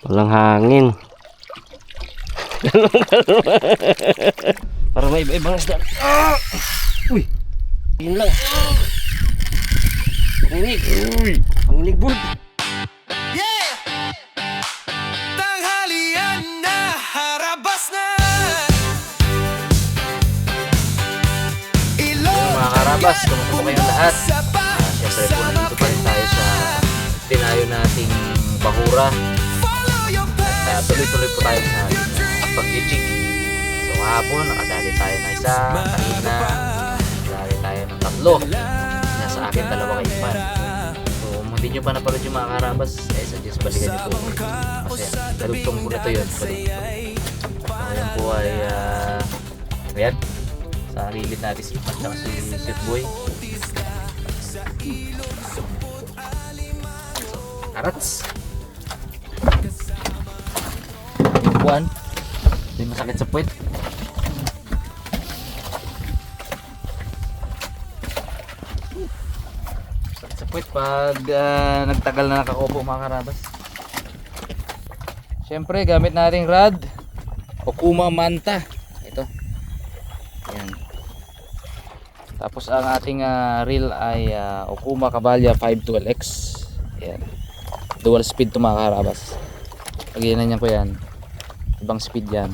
Walang hangin. Para may iba-ibang isda. Ah! Uy! Yun lang. Panginig. Uy! Panginig bud. Yeah! Tanghalian na, harabas na. Mga karabas, kumusta po kayong lahat? Siyempre po nandito pa rin tayo sa tinayo nating bahura. At tuloy-tuloy po tayo sa pag-jig. So kahapon, nakadali tayo na isa. Kanina, nakadali tayo ng 3. Nasa akin 2 kayo pa. So kung hindi nyo pa napanood yung mga karabas, suggest balikan nyo po. Masaya. Kalugtong po na ito yun. So ngayon po ay ayan. Sa limit natin si Pat at si Sweet Boy. Karats. Buwan. Hindi masakit sa puwet. Masakit sa puwet pag nagtagal na nakakupo mga karabas. Siyempre gamit nating rod Okuma Manta. Ito. Ayan. Tapos ang ating reel ay Okuma Cavallia 512X. Ayan. Dual speed to mga karabas. Lagyan niyan ko yan. Ibang speed yan.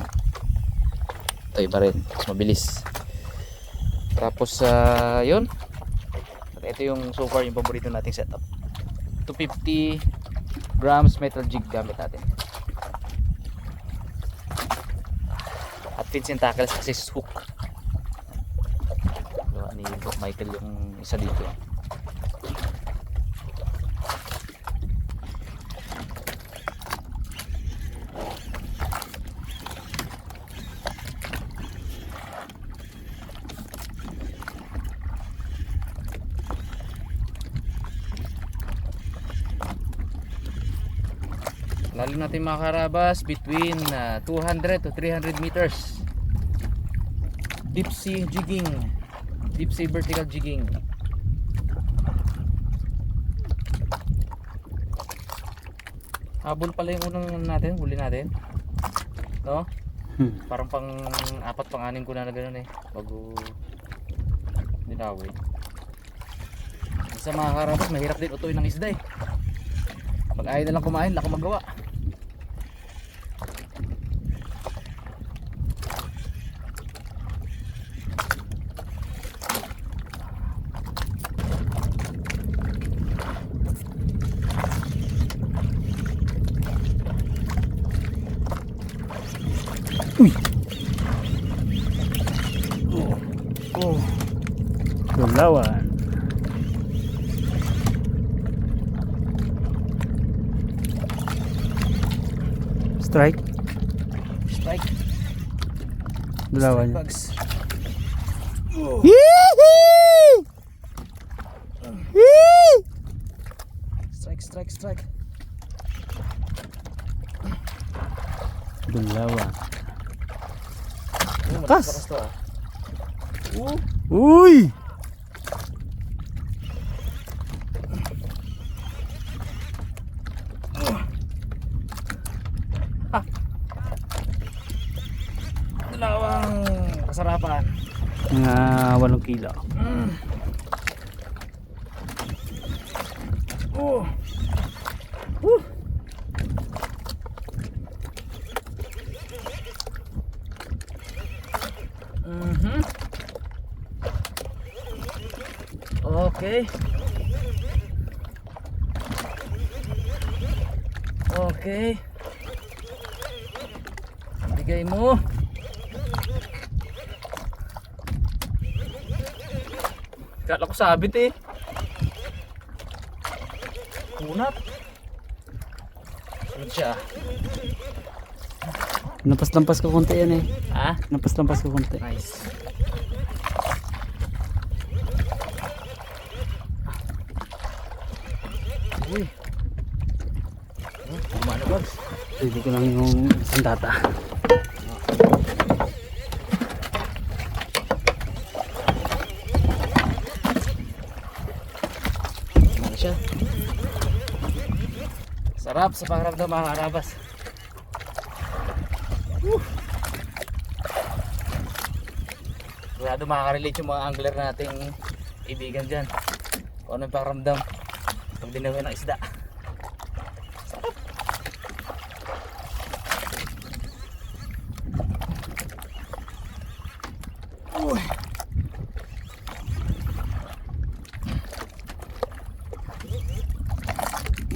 Ito iba rin. Mas mabilis. Tapos yun. Ito yung so far yung paborito nating setup. 250 grams metal jig gamit natin. At fins and tackles kasi hook. Ni Doc Michael yung isa dito. Lalim natin mga karabas between 200 to 300 meters. Deep sea jigging. Deep sea vertical jigging. Habol pala yung unang natin, huli natin. No? Parang pang 4 pang 6 ko na gano'n eh. Bago dinawin. Sa mga karabas, mahirap din utuin ng isda eh. Pag ayaw na lang kumain, wala akong magawa. Uy! Oh. Gulawan. Strike. Strike. Gulawan. Bugs. Strike, strike, strike. Gulawan. Malakas to ah. Uy! Dalawang kasarapan. Mga 8 kilo. Okay. Okay. Bigay mo. Kala ko sabit eh. Kunat. Sunod siya. Nampas-lampas ko konti yan eh. Ha? Nampas-lampas ko konti. Nice. Uy. Gumana bags. Hindi ko lang yung sandata. Gumana siya. Sarap. Sarap sa pakiramdam mga karabas. Sigurado makaka-relate yung mga angler nating ibigan dyan. Kung ano yung pakiramdam pag dinawin ng isda. Sarap. Uy.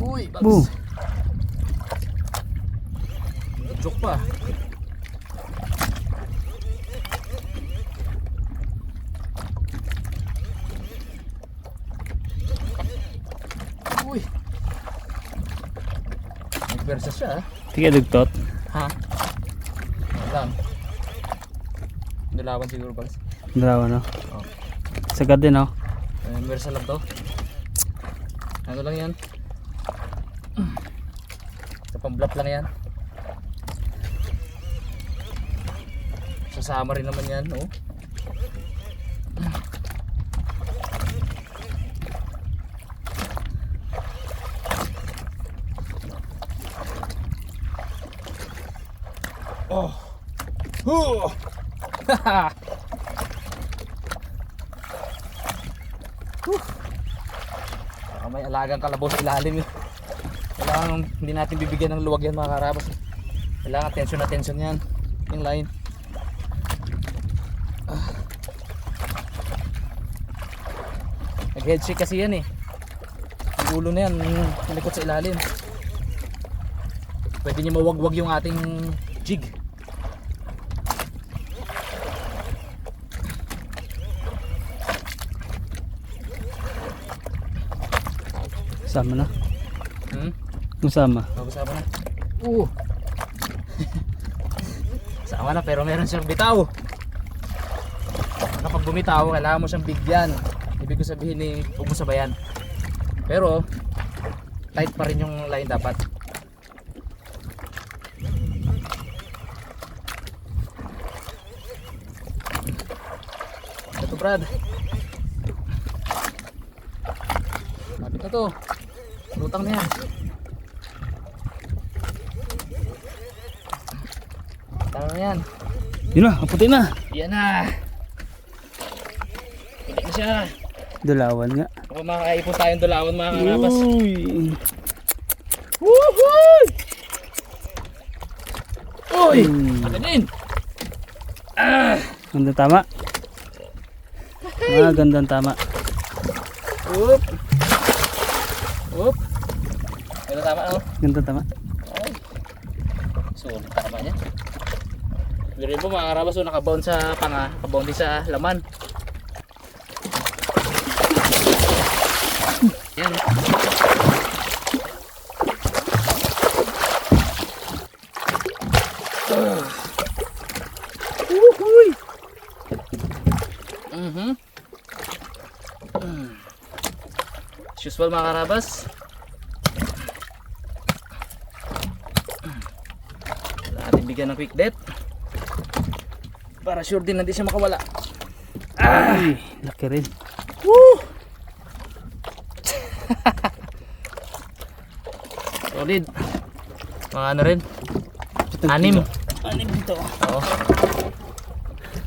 Uy, Boom. bags. Joke pa. Uy. Nagpersa siya ah. Tiga dugtot. Ha? Wala lang. Dalawan siguro bags. Dalawa no. Oh. Sagad din oh. Nagpersa lang to. Ano lang yan? Sa pamblap lang yan. Sasama rin naman yan, oh. Oh. May alagang kalabaw sa ilalim yun. Kailangan hindi natin bibigyan ng luwag yan mga karabas. Kailangan tension na tension yan. Yung line. Nag-head shake kasi yan eh. Yung ulo na yan, nalikot sa ilalim. Pwede niya mawagwag yung ating jig. Sama na. Masama. Sama na. Sama na pero meron siyang bitaw. Kapag bumitaw, kailangan mo siyang bigyan. Ibig ko sabihin ni huwag mo sabayan. Pero tight pa rin yung line dapat. Ito Brad. Lapit na to. Lutang na yan. Tama na yan. Yun na, kaputi na. Yan na. Hindi na siya. Dalawan nga. Kung makakaipon tayong dalawan mga karabas. Uy. Woohoo! Uy! Maganin! Gandang tama. Gandang tama. Oop! Oop! Ano tama no? Gandang tama. Ay. Sulit tama niya. Birin po mga karabas, nakabound sa panga, nakabound din sa laman. Yan. Uhuy! As usual mga karabas. Natin bigyan ng quick death. Para sure din na hindi siya makawala. Ay, laki rin. Woo! Solid. Mga ano rin? 6. 6 dito. Oo.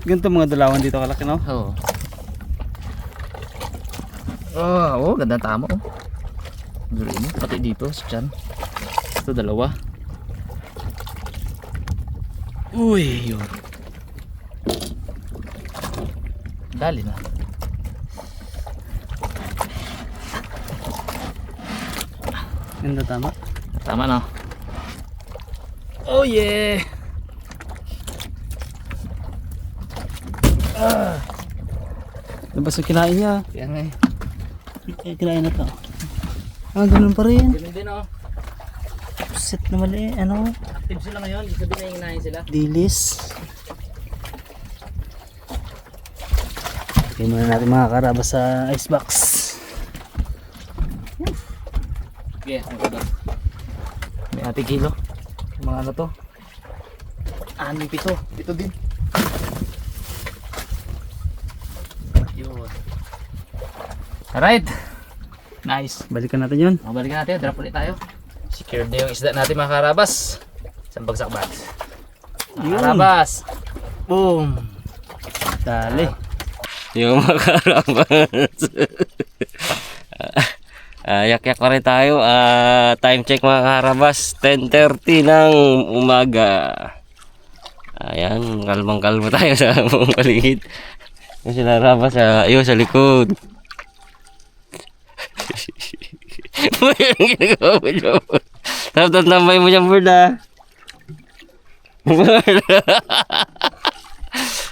Ganito mga dalawan dito kalaki no? Oo. Oh, ganda tama oh. Duro mo, pati dito sa tiyan. Ito 2. Uy, yun. Dali na. Ganda tama. Tama na. Oh yeah. Labas yung kinain niya. Yan nga eh. Kinain na to. Ganun pa rin. Ganun din oh. Set na mali. Ano? Active sila ngayon. Ibig sabihin na hinginahin sila. Dilis. Lagyan muna natin mga karabas sa icebox. Yeah, may ate kilo. Mga ano to? 6, 7. Ito din. Yun. Alright. Nice. Balikan natin yun. Balikan natin. Drop ulit tayo. Secured na yung isda natin mga karabas. Isang bagsak bags. Mga karabas. Boom. Dali. Yung mga karabas. Yak-yak pa rin tayo. Time check mga karabas. 10:30 ng umaga. Ayan, kalmang-kalma tayo sa buong paligid. Yung sila karabas sa likod. Boy, ang ginagawa mo dyan. Tapos tambay mo dyan, bird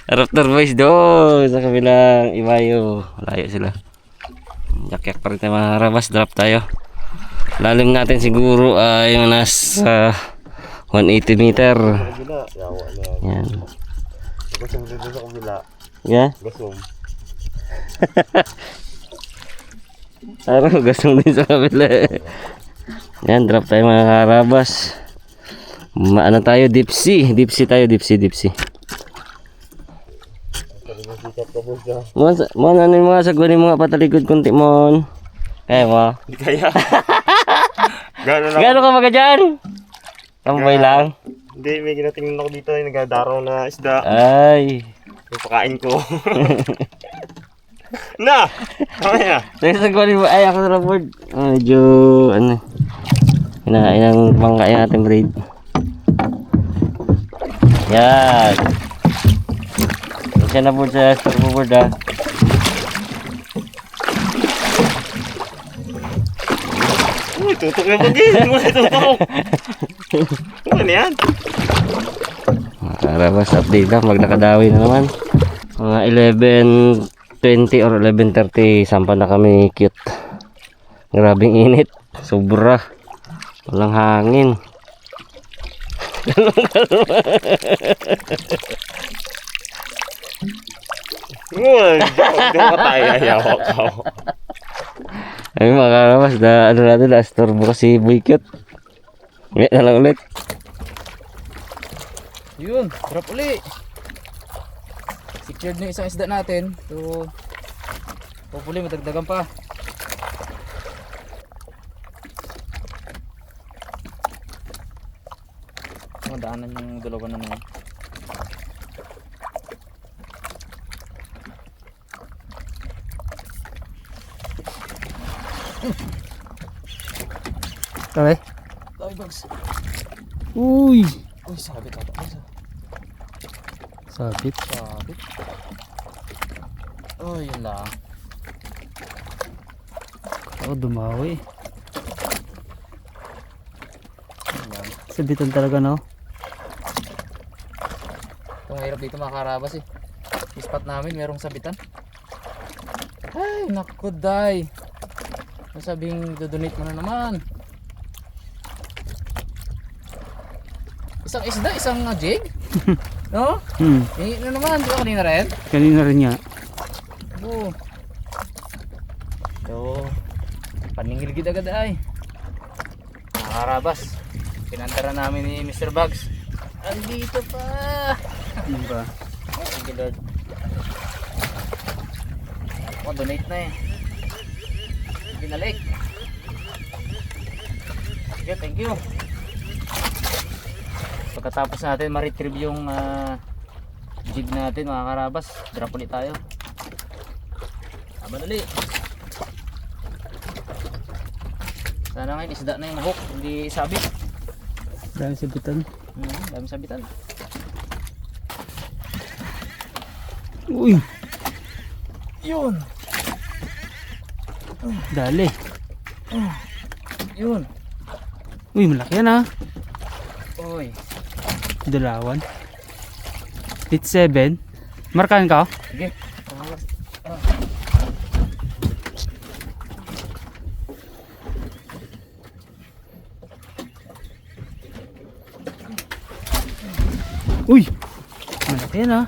Raptor boys doon sa kabilang ibayo. Layo sila. Yak-yak pa rin tayo mga karabas. Drop tayo. Lalim natin siguro ay yung nasa 180 meter. Yan. Gasong dito sa kabila. Yeah? Gasong. Araw, gasong din sa kabila. Yan, drop tayo mga karabas. Ano tayo? Deep sea. Deep sea tayo. Deep sea, deep sea. Mon, ano yung mga sagwanin mga patalikod kunti, Mon? Kaya mo? Hindi kaya. Gano'n lang. Gano'n ka mga dyan? Tambay lang? Hindi, may ginatingnan ako dito yung nagdaraw na isda. Ay. Yung pakain ko. Na! Mamaya. Sa sagwanin mo, ay ako sa board. Medyo, ano, inang pangkain natin breed. Yan. Siya na board sa store board Uy, tutok yung pagin. Uy, tutok. Ano yan? Karabas update lang, magnakadawi na naman. Mga 11:20 or 11:30, sampan na kami cute. Grabing init, sobra. Walang hangin. Uy, diyan ka tayo. Ayawak ako. Ay mga karabas, ano natin, na-store mo kasi boy cute. Ngayon na lang ulit. Yun, drop uli. Secured na yung isang isda natin. So, hopefully matagdagan pa. Madaanan yung dalawa na naman. Okay. Dami bags. Uy. Uy, sabit ata. Sabit. Sabit. Oh, yun lang. Ako dumawi. Yun lang. Sabitan talaga, no? Itong hirap dito mga karabas eh. Yung spot namin merong sabitan. Ay, naku day. Masabing dodonate mo na naman. Isang isda, isang jig? No? Eh, ano naman, di ba kanina rin? Kanina rin niya. Oo. So, paningilgid agad ay. Mga karabas. Pinantara namin ni Mr. Bugs. Andito pa. Diba? Thank you Lord. Oh, donate na eh. Binalik. Sige, thank you. Pagkatapos natin ma-retrieve yung jig natin mga karabas, drop ulit tayo. Madali. Sana ngayon isda na yung hook, hindi sabit. Dahil sabitan. Dami sabitan. Uy. Yun. Dali. Yun. Uy, malaki yan, ha? Oy. Dalawan. It's 7. Markahan ka? Sige. Uy! Malaki yan, ha?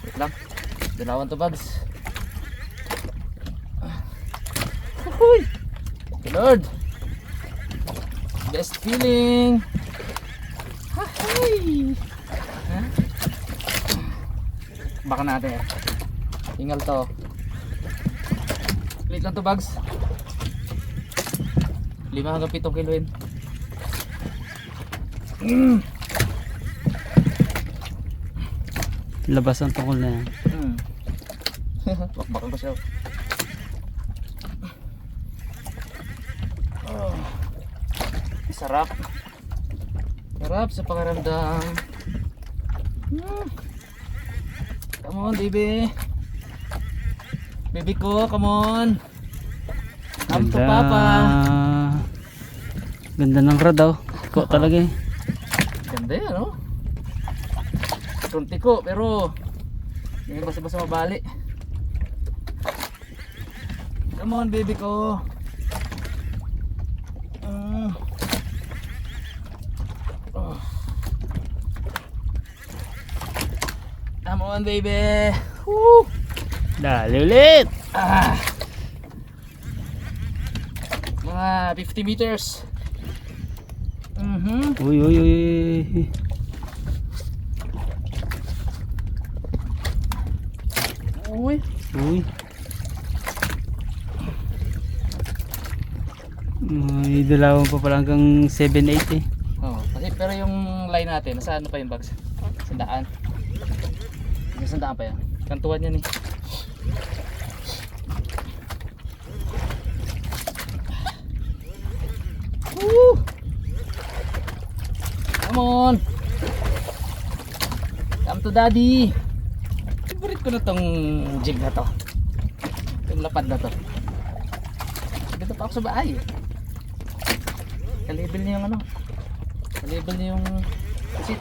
Wait lang. Dalawan to bags. Uy. Thank you Lord. Best feeling. Hi. Baka natin. Tingal to. Late lang to bags. 5 hanggang 7 kilo yun. Labas ang tungkol na yan. Bakbakal ko siya. Oh. Sarap. Sarap sa pakiramdam. Come on, baby. Baby ko, come on. Come to papa. Ganda ng rad daw. Tiko talaga eh. Ganda yan, no? Tiko, pero hindi basta-basta mabali. Come on, baby ko. Oh. Come on, baby. Woo! Dali ulit. Mga 50 meters. Uy, uy, uy. Uy. Uy. May dalawan pa pala hanggang 7-8 eh. Oh, kasi pero yung line natin, nasa ano pa yung bags? Sandaan. May sandaan pa yan. Kantuan yan eh. Woo! Come on! Come to daddy! Favorite ko na tong jig na to. Yung lapad na to. Dito pa ako sa bahay eh. Kalibel niya yung ano. Kalibel niya yung sit.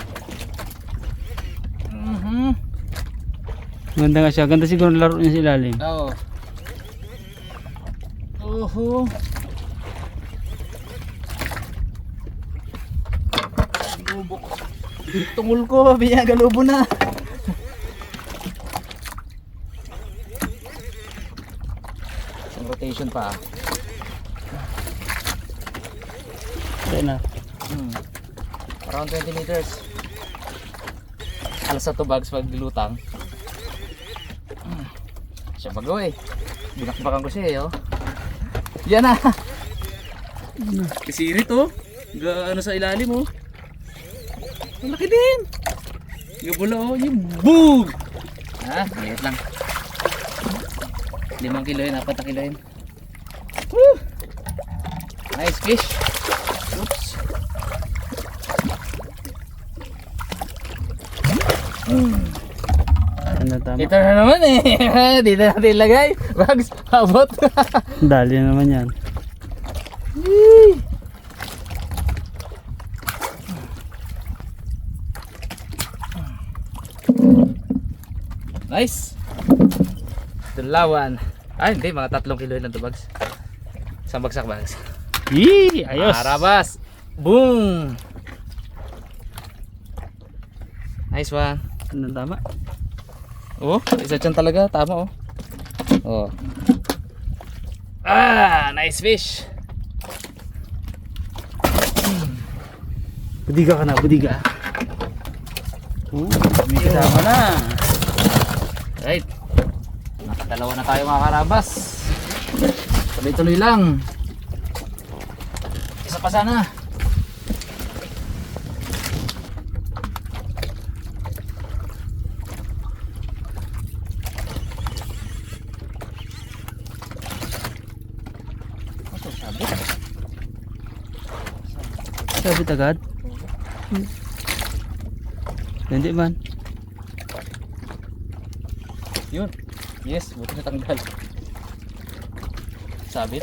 Ganda nga siya. Ganda siguro laro niya sa ilalim. Oo. Oho. Lubo ko. Tungol ko, biya galubo na. Isang rotation pa. Kaya na. Around 20 meters. Alas sa to bags pag dilutang. Siya bago eh. Binakbakan ko siya eh oh. Yan na. Kasirit oh. Ano sa ilalim oh. Ang laki din. Gabula oh. Yung boom. Mayat lang. 5 kilo yun, 4 kilo yun. Woo! Nice fish. Oops. Ano tama? Dito na naman eh. Dito natin ilagay. Bags, abot. Dali na naman yan. Nice. Dalawan. Hindi, mga 3 kilo lang to bags. Isang bagsak bags. Yee! Ayos! Arabas. Boom. Nice one. Ano tama? Oh, isa dyan talaga. Tama oh. Oh. Nice fish. Budiga ka na, budiga. May kasama na. Right. Nakadalawa na tayo mga karabas. Tuloy-tuloy lang. Isa pa sana. Sabit agad? Hindi man. Yun. Yes, buti natanggal. Sabit.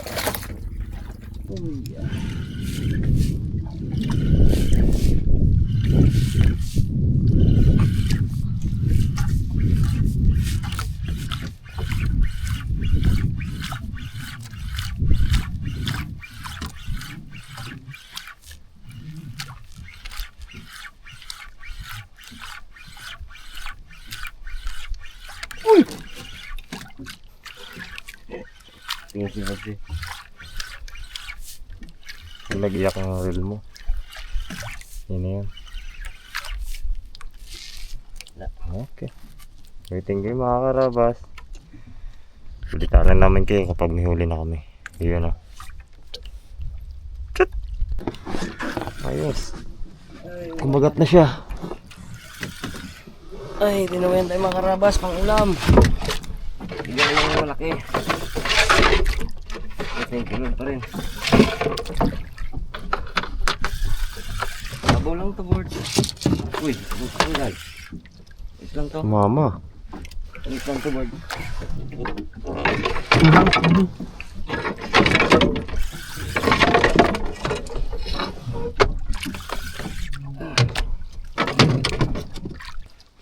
Sige. Nag-iyak ang reel mo. Yan na yan. Okay. Waiting kayo mga karabas. Sulitanan namin kayo kapag may huli na kami. Yun o. Ayos. Kumagat na siya. Ay, tinawayan tayo mga karabas, pang ulam. Bigyan lang yung malaki. Thank you Lord pa rin. Sabaw lang to, board. Uy, buka ko guys. Wait lang to. Mama. Wait lang to, board.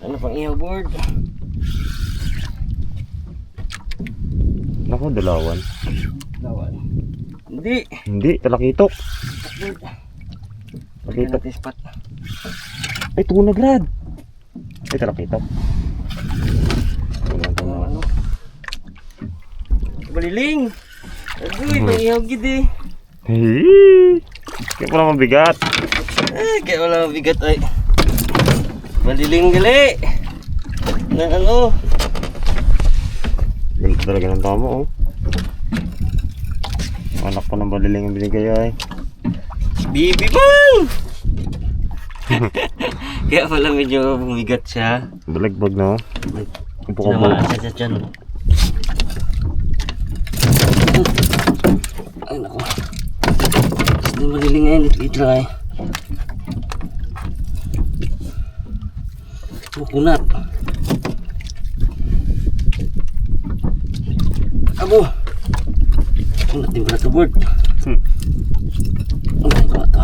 Ano pang ihaw, board? Naku, dalawan. Lawan. Hindi. Hindi, talakitok. Board. Talakitok. Lagyan natin spot. Ay, tuna grad. Ay, talakitok. Ano? Baliling. Agoy, pang ihaw gid eh. Hey! Kaya pala mabigat. Kaya wala mabigat ay. Baliling gali. Na ano? Ganda talaga ng tama, oh. Anak pa ng baliling ang binigay ay. Bibi bang! Kaya pala medyo bumigat siya. Balagbag na, oh. Upo ka Sinamaan ba? siya sa tiyan. Ay naku. Gusto yung baliling ngayon. Lit lang ay. Kunat. Abo. Kunat din pala ito, board. Kunat ko ito.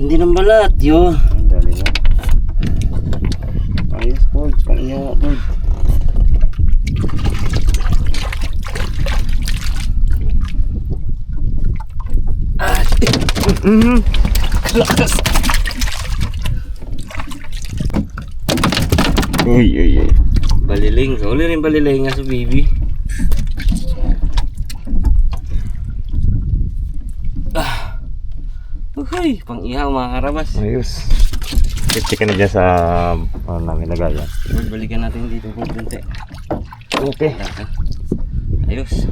Hindi ng balat, yun. Ang dali na. Ayos, board. Pang-iyaw, board. Lakas. Uy, uy, uy. Baliling. Uli rin baliling nga sa baby. Okay, pang ihaw mga karabas. Ayos. Piti ka na dyan sa namin lagayan. Balikan natin dito kung konti. Okay. Ayos.